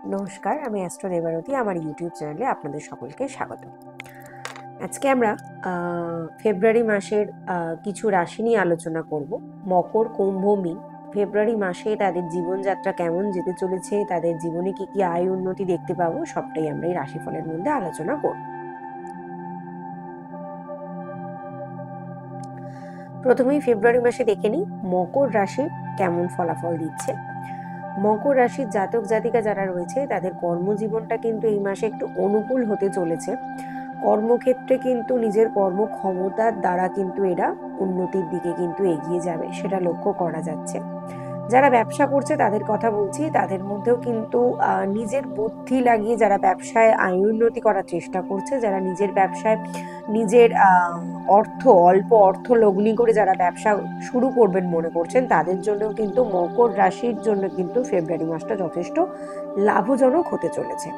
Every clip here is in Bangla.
নমস্কার, আমি অ্যাস্ট্রো দেবারতী। আমার ইউটিউব চ্যানেলে আপনাদের সকলকে স্বাগত। আজকে আমরা ফেব্রুয়ারি মাসের কিছু রাশি নিয়ে আলোচনা করব। মকর, কুম্ভ, মীন। ফেব্রুয়ারি মাসে তাদের জীবনযাত্রা কেমন যেতে চলেছে, তাদের জীবনে কি কি আয় উন্নতি দেখতে পাবো, সবটাই আমরা এই রাশিফলের মধ্যে আলোচনা করব। প্রথমেই ফেব্রুয়ারি মাসে দেখে নিই মকর রাশি কেমন ফলাফল দিচ্ছে। মকর রাশির জাতক জাতিকা যারা রয়েছে তাদের কর্মজীবনটা কিন্তু এই মাসে একটু অনুকূল হতে চলেছে। কর্মক্ষেত্রে কিন্তু নিজের কর্মক্ষমতার দ্বারা কিন্তু এরা উন্নতির দিকে কিন্তু এগিয়ে যাবে, সেটা লক্ষ্য করা যাচ্ছে। যারা ব্যবসা করছে তাদের কথা বলছি, তাদের মধ্যেও কিন্তু নিজের বুদ্ধি লাগিয়ে যারা ব্যবসায় আয় উন্নতি করার চেষ্টা করছে, যারা নিজের ব্যবসায় নিজের অল্প অর্থ লগ্নি করে যারা ব্যবসা শুরু করবেন মনে করছেন, তাদের জন্য কিন্তু মকর রাশির জন্য কিন্তু ফেব্রুয়ারি মাসটা যথেষ্ট লাভজনক হতে চলেছে।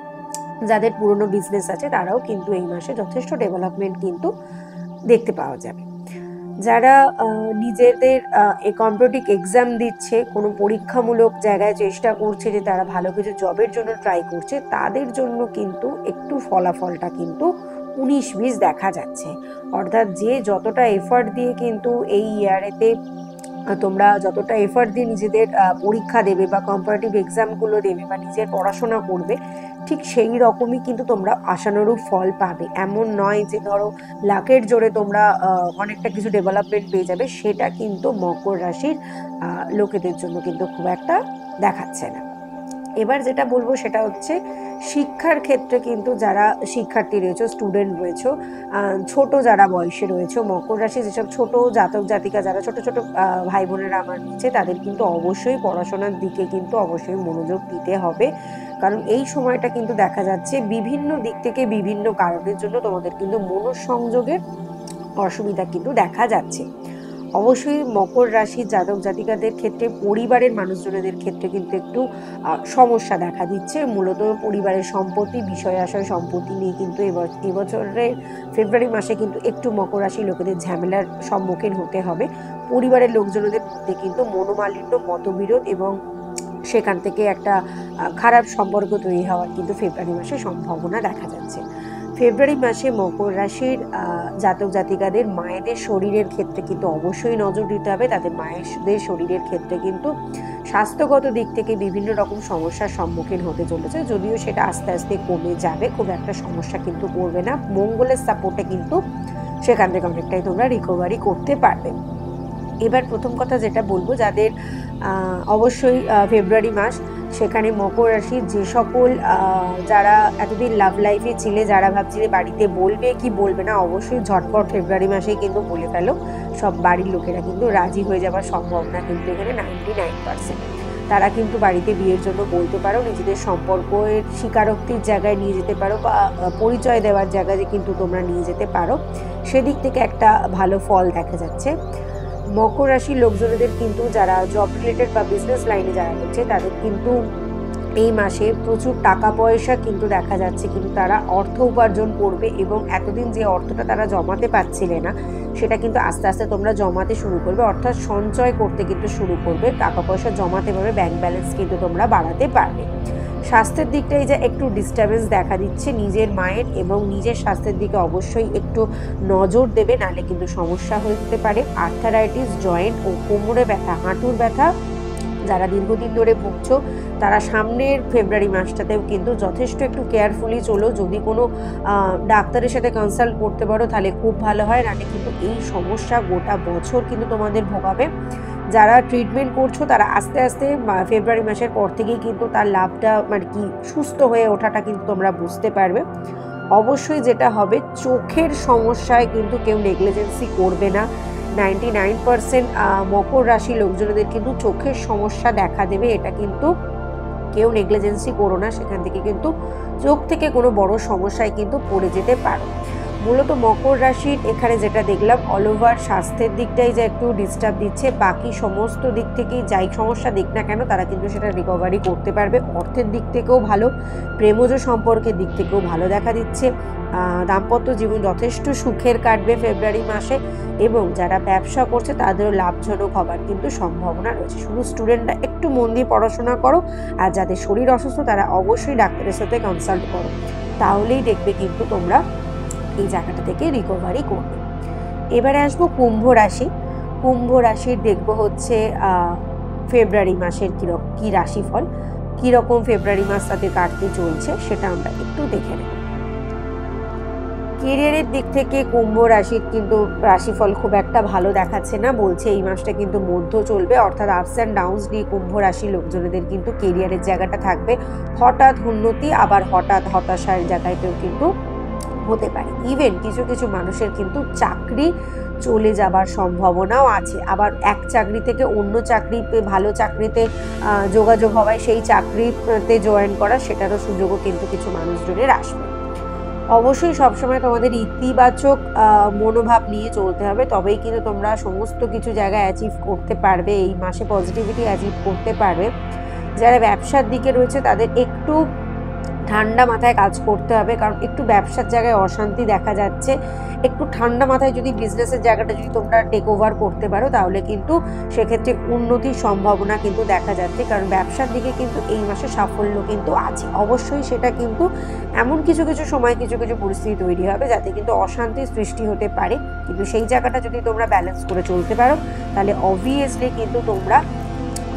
যাদের পুরনো বিজনেস আছে তারাও কিন্তু এই মাসে যথেষ্ট ডেভেলপমেন্ট কিন্তু দেখতে পাওয়া যাবে। যারা নিজেদের কম্পিটিটিভ এক্সাম দিচ্ছে, কোনো পরীক্ষামূলক জায়গায় চেষ্টা করছে যে তারা ভালো কিছু জবের জন্য ট্রাই করছে, তাদের জন্য কিন্তু একটু ফলাফলটা কিন্তু 19-20 দেখা যাচ্ছে। অর্থাৎ যে যতটা এফার্ট দিয়ে কিন্তু এই ইয়ারেতে তোমরা যতটা এফার্ট দিয়ে নিজেদের পরীক্ষা দেবে বা কম্পারেটিভ এক্সামগুলো দেবে বা নিজের পড়াশোনা করবে, ঠিক সেই রকমই কিন্তু তোমরা আশানুরূপ ফল পাবে। এমন নয় যে ধরো লাকের জোরে তোমরা অনেকটা কিছু ডেভেলপমেন্ট পেয়ে যাবে, সেটা কিন্তু মকর রাশির লোকেদের জন্য কিন্তু খুব একটা দেখাচ্ছে না। এবার যেটা বলবো সেটা হচ্ছে শিক্ষার ক্ষেত্রে কিন্তু যারা শিক্ষার্থী রয়েছে, স্টুডেন্ট রয়েছে, ছোট যারা বয়সে রয়েছে, মকর রাশি যেসব ছোট জাতক জাতিকা যারা ছোট ছোট ভাই বোনেরা আমার রয়েছে, তাদের কিন্তু অবশ্যই পড়াশোনার দিকে কিন্তু অবশ্যই মনোযোগ দিতে হবে। কারণ এই সময়টা কিন্তু দেখা যাচ্ছে বিভিন্ন দিক থেকে বিভিন্ন কারণের জন্য তোমাদের কিন্তু মনোসংযোগের অসুবিধা কিন্তু দেখা যাচ্ছে। অবশ্যই মকর রাশির জাতক জাতিকাদের ক্ষেত্রে পরিবারের মানুষজনদের ক্ষেত্রে কিন্তু একটু সমস্যা দেখা দিচ্ছে। মূলত পরিবারের সম্পত্তি, বিষয় আশয় সম্পত্তি নিয়ে কিন্তু এবছরের ফেব্রুয়ারি মাসে কিন্তু একটু মকর রাশির লোকেদের ঝামেলার সম্মুখীন হতে হবে। পরিবারের লোকজনদের মধ্যে কিন্তু মনোমালিন্য, মতবিরোধ এবং সেখান থেকে একটা খারাপ সম্পর্ক তৈরি হওয়ার কিন্তু ফেব্রুয়ারি মাসে সম্ভাবনা দেখা যাচ্ছে। ফেব্রুয়ারি মাসে মকর রাশির জাতক জাতিকাদের মায়েদের শরীরের ক্ষেত্রে কিন্তু অবশ্যই নজর দিতে হবে। তাদের মায়েদের শরীরের ক্ষেত্রে কিন্তু স্বাস্থ্যগত দিক থেকে বিভিন্ন রকম সমস্যার সম্মুখীন হতে চলেছে, যদিও সেটা আস্তে আস্তে কমে যাবে, খুব একটা সমস্যা কিন্তু পড়বে না। মঙ্গলের সাপোর্টে কিন্তু সেখান থেকে অনেকটাই তোমরা রিকভারি করতে পারবে। এবার প্রথম কথা যেটা বলবো, যাদের অবশ্যই ফেব্রুয়ারি মাস, সেখানে মকর রাশির যে সকল যারা এতদিন লাভ লাইফে ছিলে, যারা ভাবছিলে বাড়িতে বলবে কি বলবে না, অবশ্যই ঝটপট ফেব্রুয়ারি মাসেই কিন্তু বলে ফেলো। সব বাড়ির লোকেরা কিন্তু রাজি হয়ে যাওয়ার সম্ভাবনা কিন্তু এখানে 99%। তারা কিন্তু বাড়িতে বিয়ের জন্য বলতে পারো, নিজেদের সম্পর্কের স্বীকারোক্তির জায়গায় নিয়ে যেতে পারো বা পরিচয় দেওয়ার জায়গায় কিন্তু তোমরা নিয়ে যেতে পারো। সেদিক থেকে একটা ভালো ফল দেখা যাচ্ছে। মকর রাশির লোকজনদের কিন্তু যারা জব রিলেটেড বা বিজনেস লাইনে যারা রয়েছে, তাদের কিন্তু এই মাসে প্রচুর টাকা পয়সা কিন্তু দেখা যাচ্ছে, কিন্তু তারা অর্থ উপার্জন করবে এবং এতদিন যে অর্থটা তারা জমাতে পারছিলে না, সেটা কিন্তু আস্তে আস্তে তোমরা জমাতে শুরু করবে, অর্থাৎ সঞ্চয় করতে কিন্তু শুরু করবে। টাকা পয়সা জমাতে পারবে, ব্যাংক ব্যালেন্স কিন্তু তোমরা বাড়াতে পারবে। স্বাস্থ্যের দিকটাই যে একটু ডিস্টারবেন্স দেখা দিচ্ছে নিজের মায়ের, এবং নিজের স্বাস্থ্যের দিকে অবশ্যই একটু নজর দেবে, নাহলে কিন্তু সমস্যা হতে পারে। আর্থারাইটিস, জয়েন্ট ও কোমরে ব্যথা, হাঁটুর ব্যথা যারা দীর্ঘদিন ধরে ভুগছো, তারা সামনের ফেব্রুয়ারি মাসটাতেও কিন্তু যথেষ্ট একটু কেয়ারফুলি চলো। যদি কোনো ডাক্তারের সাথে কনসাল্ট করতে পারো তাহলে খুব ভালো হয়, নাহলে কিন্তু এই সমস্যা গোটা বছর কিন্তু তোমাদের ভোগাবে। যারা ট্রিটমেন্ট করছো তারা আস্তে আস্তে ফেব্রুয়ারি মাসের পর থেকেই কিন্তু তার লাভটা মানে কি সুস্থ হয়ে ওঠাটা কিন্তু তোমরা বুঝতে পারবে। অবশ্যই যেটা হবে, চোখের সমস্যায় কিন্তু কেউ নেগলিজেন্সি করবে না। 99% মকর রাশি লোকজনদের কিন্তু চোখের সমস্যা দেখা দেবে, এটা কিন্তু কেউ নেগলিজেন্সি করো না, সেখান থেকে কিন্তু চোখ থেকে কোনো বড় সমস্যায় কিন্তু পড়ে যেতে পারো। মূলত মকর রাশির এখানে যেটা দেখলাম অল ওভার স্বাস্থ্যের দিকটাই যে একটু ডিস্টার্ব দিচ্ছে, বাকি সমস্ত দিক থেকেই যাই সমস্যা দিক না কেন তারা কিন্তু সেটা রিকভারি করতে পারবে। অর্থের দিক থেকেও ভালো, প্রেমজ সম্পর্কের দিক থেকেও ভালো দেখা দিচ্ছে। দাম্পত্য জীবন যথেষ্ট সুখের কাটবে ফেব্রুয়ারি মাসে, এবং যারা ব্যবসা করছে তাদেরও লাভজনক হবার কিন্তু সম্ভাবনা রয়েছে। শুধু স্টুডেন্টরা একটু মন দিয়ে পড়াশোনা করো, আর যাদের শরীর অসুস্থ তারা অবশ্যই ডাক্তারের সাথে কনসাল্ট করো, তাহলেই দেখবে কিন্তু তোমরা এই জায়গাটা থেকে রিকভারি করবে। এবারে আসবো কুম্ভ রাশি। কুম্ভ রাশির দেখবো হচ্ছে ফেব্রুয়ারি মাসের কি রাশিফল, কিরকম ফেব্রুয়ারি মাস তাদের কাটতে চলছে সেটা আমরা একটু দেখে নেব। কেরিয়ারের দিক থেকে কুম্ভ রাশির কিন্তু রাশিফল খুব একটা ভালো দেখাচ্ছে না, বলছে এই মাসটা কিন্তু মধ্য চলবে, অর্থাৎ আপস অ্যান্ড ডাউনস নিয়ে কুম্ভ রাশি লোকজনদের কিন্তু কেরিয়ারের জায়গাটা থাকবে। হঠাৎ উন্নতি আবার হঠাৎ হতাশার জায়গাতেও কিন্তু হতে পারে। ইভেন কিছু কিছু মানুষের কিন্তু চাকরি চলে যাবার সম্ভাবনাও আছে, আবার এক চাকরি থেকে অন্য চাকরি, ভালো চাকরিতে যোগাযোগ হওয়ায় সেই চাকরিতে জয়েন করা, সেটারও সুযোগও কিন্তু কিছু মানুষজনের আসবে। অবশ্যই সবসময় তোমাদের ইতিবাচক মনোভাব নিয়ে চলতে হবে, তবেই কিন্তু তোমরা সমস্ত কিছু জায়গায় অ্যাচিভ করতে পারবে, এই মাসে পজিটিভিটি অ্যাচিভ করতে পারবে। যারা ব্যবসার দিকে রয়েছে তাদের একটু ঠান্ডা মাথায় কাজ করতে হবে, কারণ একটু ব্যবসার জায়গায় অশান্তি দেখা যাচ্ছে। একটু ঠান্ডা মাথায় যদি বিজনেসের জায়গাটা যদি তোমরা টেক ওভার করতে পারো তাহলে কিন্তু সেক্ষেত্রে উন্নতির সম্ভাবনা কিন্তু দেখা যাচ্ছে, কারণ ব্যবসার দিকে কিন্তু এই মাসে সাফল্য কিন্তু আছে। অবশ্যই সেটা কিন্তু এমন কিছু কিছু সময় কিছু কিছু পরিস্থিতি তৈরি হবে যাতে কিন্তু অশান্তির সৃষ্টি হতে পারে, কিন্তু সেই জায়গাটা যদি তোমরা ব্যালেন্স করে চলতে পারো তাহলে অবভিয়াসলি কিন্তু তোমরা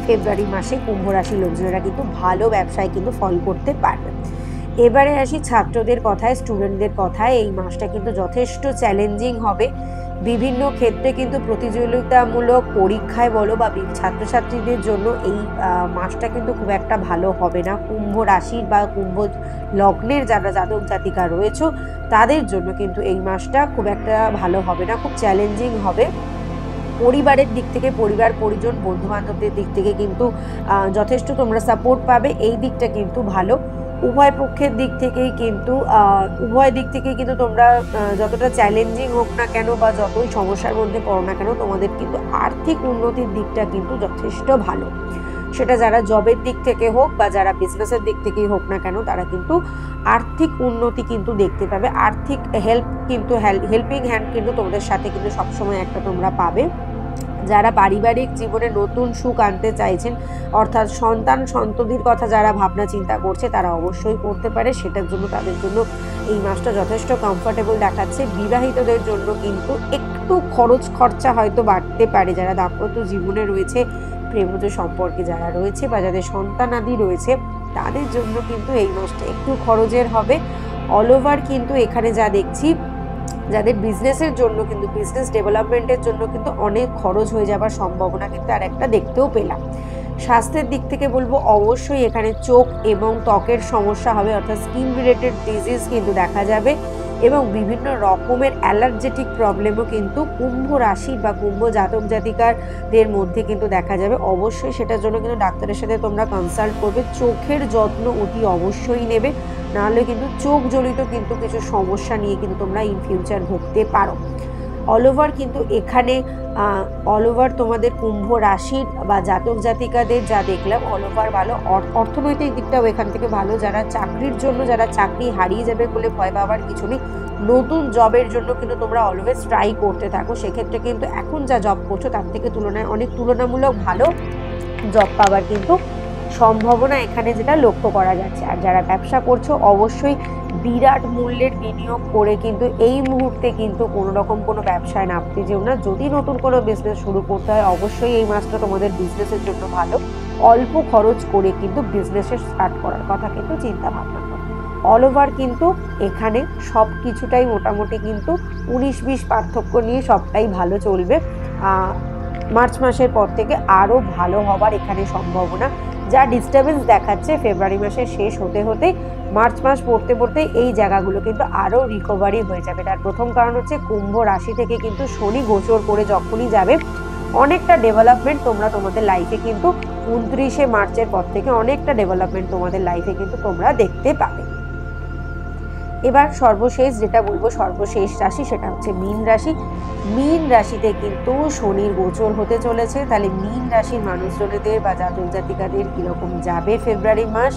ফেব্রুয়ারি মাসে কুম্ভ রাশির লোকজনেরা কিন্তু ভালো ব্যবসায় কিন্তু ফল করতে পারবে। এবারে আসি ছাত্রদের কথায়, স্টুডেন্টদের কথায়। এই মাসটা কিন্তু যথেষ্ট চ্যালেঞ্জিং হবে, বিভিন্ন ক্ষেত্রে কিন্তু প্রতিযোগিতামূলক পরীক্ষায় বলো বা ছাত্রছাত্রীদের জন্য এই মাসটা কিন্তু খুব একটা ভালো হবে না। কুম্ভ রাশির বা কুম্ভ লগ্নের যারা জাতক জাতিকা রয়েছে তাদের জন্য কিন্তু এই মাসটা খুব একটা ভালো হবে না, খুব চ্যালেঞ্জিং হবে। পরিবারের দিক থেকে, পরিবার পরিজন বন্ধু বান্ধবদের দিক থেকে কিন্তু যথেষ্ট তোমরা সাপোর্ট পাবে, এই দিকটা কিন্তু ভালো। উভয় পক্ষের দিক থেকেই কিন্তু উভয় দিক থেকেই কিন্তু তোমরা যতটা চ্যালেঞ্জিং হোক না কেন বা যতই সমস্যার মধ্যে পড়ো না কেন, তোমাদের কিন্তু আর্থিক উন্নতির দিকটা কিন্তু যথেষ্ট ভালো। সেটা যারা জবের দিক থেকে হোক বা যারা বিজনেসের দিক থেকেই হোক না কেন, তারা কিন্তু আর্থিক উন্নতি কিন্তু দেখতে পাবে। আর্থিক হেল্পিং হ্যান্ড কিন্তু তোমাদের সাথে কিন্তু সবসময় একটা তোমরা পাবে। যারা পারিবারিক জীবনে নতুন সুখ আনতে চাইছেন, অর্থাৎ সন্ততির কথা যারা ভাবনা চিন্তা করছে তারা অবশ্যই করতে পারে, সেটার জন্য তাদের জন্য এই মাসটা যথেষ্ট কমফোর্টেবল দেখাচ্ছে। বিবাহিতদের জন্য কিন্তু একটু খরচা হয়তো বাড়তে পারে, যারা দাম্পত্য জীবনে রয়েছে, প্রেমজ সম্পর্কে যারা রয়েছে বা যাদের সন্তানাদি রয়েছে তাদের জন্য কিন্তু এই মাসটা একটু খরচের হবে। অল ওভার কিন্তু এখানে যা দেখছি, যাদের বিজনেসের জন্য কিন্তু বিজনেস ডেভেলপমেন্টের জন্য কিন্তু অনেক খরচ হয়ে যাবার সম্ভাবনা কিন্তু আর একটা দেখতেও পেলাম। স্বাস্থ্যের দিক থেকে বলবো অবশ্যই এখানে চোখ এবং ত্বকের সমস্যা হবে, অর্থাৎ স্কিন রিলেটেড ডিজিজ কিন্তু দেখা যাবে, এবং বিভিন্ন রকমের অ্যালার্জেটিক প্রবলেমও কিন্তু কুম্ভ রাশি বা কুম্ভ জাতক জাতিকাদের মধ্যে কিন্তু দেখা যাবে। অবশ্যই সেটার জন্য কিন্তু ডাক্তারের সাথে তোমরা কনসাল্ট করবে। চোখের যত্ন অতি অবশ্যই নেবে, নাহলে কিন্তু চোখ জনিত কিন্তু কিছু সমস্যা নিয়ে কিন্তু তোমরা ইন ফিউচার ভুগতে পারো। অল ওভার কিন্তু এখানে অল ওভার তোমাদের কুম্ভ রাশির বা জাতক জাতিকাদের যা দেখলাম অল ওভার ভালো। অর্থনৈতিক দিকটাও এখান থেকে ভালো। যারা চাকরির জন্য, যারা চাকরি হারিয়ে যাবে বলে ভয় পাওয়ার কিছু নেই, নতুন জবের জন্য কিন্তু তোমরা অলওয়েজ ট্রাই করতে থাকো, সেক্ষেত্রে কিন্তু এখন যা জব করছো তার থেকে অনেক তুলনামূলক ভালো জব পাওয়ার কিন্তু সম্ভাবনা এখানে যেটা লক্ষ্য করা যাচ্ছে। আর যারা ব্যবসা করছো অবশ্যই বিরাট মূল্যের বিনিয়োগ করে কিন্তু এই মুহূর্তে কিন্তু কোনো রকম কোনো ব্যবসায় নামতে যেও না। যদি নতুন কোনো বিজনেস শুরু করতে হয় অবশ্যই এই মাসটা তোমাদের বিজনেসের জন্য ভালো। অল্প খরচ করে কিন্তু বিজনেসের স্টার্ট করার কথা কিন্তু চিন্তা ভাবনা করো। অল ওভার কিন্তু এখানে সব কিছুটাই মোটামুটি কিন্তু 19-20 পার্থক্য নিয়ে সবটাই ভালো চলবে। মার্চ মাসের পর থেকে আরও ভালো হবার এখানে সম্ভাবনা। যা ডিস্টারবেন্স দেখাচ্ছে ফেব্রুয়ারি মাসের শেষ হতে হতে মার্চ মাস পড়তে এই জায়গাগুলো কিন্তু আরও রিকভারি হয়ে যাবে। তার প্রথম কারণ হচ্ছে কুম্ভ রাশি থেকে কিন্তু শনি গোচর করে যখনই যাবে অনেকটা ডেভেলপমেন্ট তোমরা তোমাদের লাইফে কিন্তু 29শে মার্চের পর থেকে অনেকটা ডেভেলপমেন্ট তোমাদের লাইফে কিন্তু তোমরা দেখতে পাবে। এবার সর্বশেষ যেটা বলবো, সর্বশেষ রাশি সেটা হচ্ছে মীন রাশি। মীন রাশিতে কিন্তু শনির গোচর হতে চলেছে। তাহলে মীন রাশির মানুষজনেদের বা জাতক জাতিকাদের কিরকম যাবে ফেব্রুয়ারি মাস।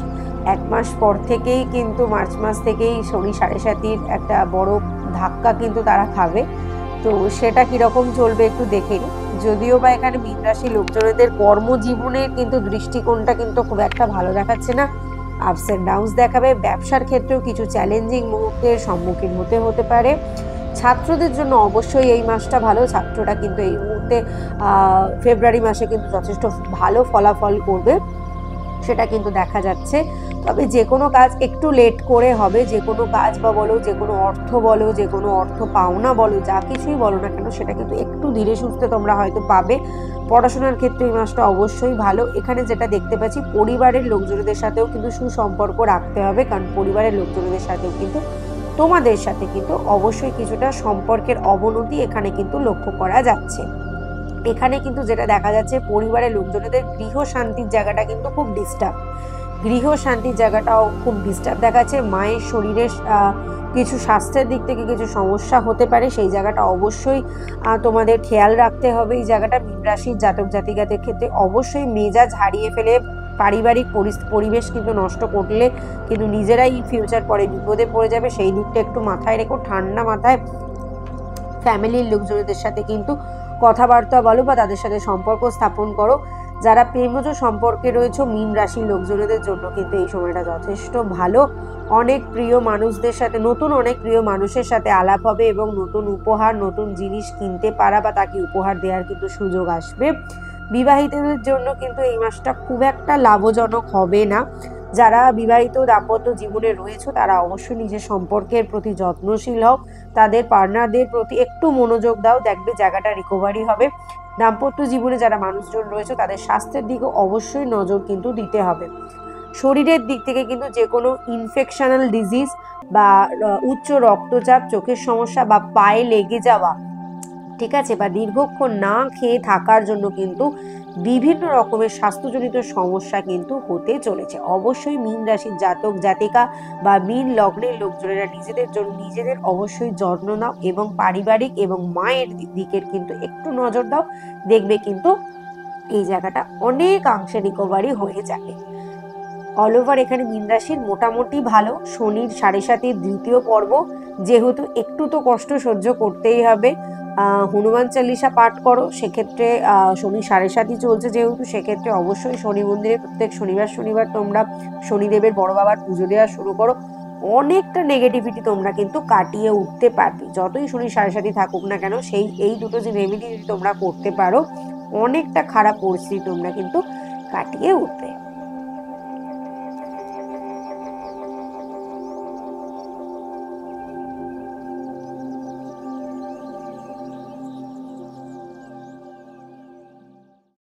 1 মাস পর থেকেই কিন্তু মার্চ মাস থেকেই শনি 7.5 একটা বড় ধাক্কা কিন্তু তারা খাবে। তো সেটা কিরকম চলবে একটু দেখে নিই। যদিও বা এখানে মীন রাশির লোকজনেদের কর্মজীবনের কিন্তু দৃষ্টিকোণটা কিন্তু খুব একটা ভালো দেখাচ্ছে না, আপস এন্ড ডাউনস দেখাবে। ব্যবসার ক্ষেত্রেও কিছু চ্যালেঞ্জিং মুহূর্তের সম্মুখীন হতে পারে। ছাত্রদের জন্য অবশ্যই এই মাসটা ভালো। ছাত্ররা কিন্তু এই মুহূর্তে ফেব্রুয়ারি মাসে কিন্তু যথেষ্ট ভালো ফলাফল করবে, সেটা কিন্তু দেখা যাচ্ছে। তবে যে কোনো কাজ একটু লেট করে হবে। যে কোনো কাজ বা বলো, যে কোনো অর্থ বলো, যে কোনো অর্থ পাওনা বলো, যা কিছুই বলো না কেন, সেটা কিন্তু একটু ধীরে সুস্থে তোমরা হয়তো পাবে। পড়াশোনার ক্ষেত্রে এই মাসটা অবশ্যই ভালো। এখানে যেটা দেখতে পাচ্ছি, পরিবারের লোকজনদের সাথেও কিন্তু সুসম্পর্ক রাখতে হবে, কারণ পরিবারের লোকজনদের সাথেও কিন্তু তোমাদের সাথে কিন্তু অবশ্যই কিছুটা সম্পর্কের অবনতি এখানে কিন্তু লক্ষ্য করা যাচ্ছে। এখানে কিন্তু যেটা দেখা যাচ্ছে, পরিবারের লোকজনদের গৃহ শান্তির জায়গাটা কিন্তু খুব ডিস্টার্ব। গৃহ শান্তির জায়গাটাও খুব ডিস্টার্ব দেখাচ্ছে। মায়ের শরীরের কিছু স্বাস্থ্যের দিক থেকে কিছু সমস্যা হতে পারে, সেই জায়গাটা অবশ্যই তোমাদের খেয়াল রাখতে হবে। এই জায়গাটা মীন রাশির জাতক জাতিকাদের ক্ষেত্রে অবশ্যই মেজাজ হারিয়ে ফেলে পারিবারিক পরিবেশ কিন্তু নষ্ট করলে কিন্তু নিজেরাই ফিউচার পরে বিপদে পড়ে যাবে। সেই দিকটা একটু মাথায় রেখো। ঠান্ডা মাথায় ফ্যামিলির লোকজনদের সাথে কিন্তু কথাবার্তা বলো বা তাদের সাথে সম্পর্ক স্থাপন করো। যারা প্রেমজ সম্পর্কে রয়েছে মীন রাশির লোকজনদের জন্য কিন্তু এই সময়টা যথেষ্ট ভালো। অনেক প্রিয় মানুষদের সাথে, অনেক প্রিয় মানুষের সাথে আলাপ হবে এবং নতুন উপহার, নতুন জিনিস কিনতে পারা বা তাকে উপহার দেওয়ার কিন্তু সুযোগ আসবে। বিবাহিতদের জন্য কিন্তু এই মাসটা খুব একটা লাভজনক হবে না। যারা বিবাহিত দাম্পত্য জীবনে রয়েছে তারা অবশ্যই নিজের সম্পর্কের প্রতি যত্নশীল হও, তাদের পার্টনারদের প্রতি একটু মনোযোগ দাও, দেখবে জায়গাটা রিকভারি হবে। দাম্পত্য জীবনে যারা মানুষজন রয়েছে তাদের স্বাস্থ্যের দিকে অবশ্যই নজর কিন্তু দিতে হবে। শরীরের দিক থেকে কিন্তু যে কোনো ইনফেকশনাল ডিজিজ বা উচ্চ রক্তচাপ, চোখের সমস্যা বা পায়ে লেগে যাওয়া, ঠিক আছে, বা দীর্ঘক্ষণ না খেয়ে থাকার জন্য কিন্তু বিভিন্ন রকমের স্বাস্থ্যজনিত সমস্যা কিন্তু হতে চলেছে। অবশ্যই মীন রাশির জাতক জাতিকা বা মীন লগ্নের লোকজনেরা নিজেদের অবশ্যই যত্ন নাও এবং পারিবারিক এবং মায়ের দিকের কিন্তু একটু নজর দাও, দেখবে কিন্তু এই জায়গাটা অনেকাংশে রিকভারি হয়ে যাবে। অল ওভার এখানে মীন রাশির মোটামুটি ভালো। শনির 7.5 দ্বিতীয় পর্ব, যেহেতু একটু তো কষ্ট সহ্য করতেই হবে। হনুমান চালিসা পাঠ করো, সেক্ষেত্রে শনি 7.5 চলছে যেহেতু, সেক্ষেত্রে অবশ্যই শনি মন্দিরে প্রত্যেক শনিবার তোমরা শনিদেবের বড় বাবার পুজো দেওয়া শুরু করো। অনেকটা নেগেটিভিটি তোমরা কিন্তু কাটিয়ে উঠতে পারবে। যতই শনি 7.5 থাকুক না কেন, এই দুটো যে রেমেডি যদি তোমরা করতে পারো, অনেকটা খারাপ পরিস্থিতি তোমরা কিন্তু কাটিয়ে উঠবে।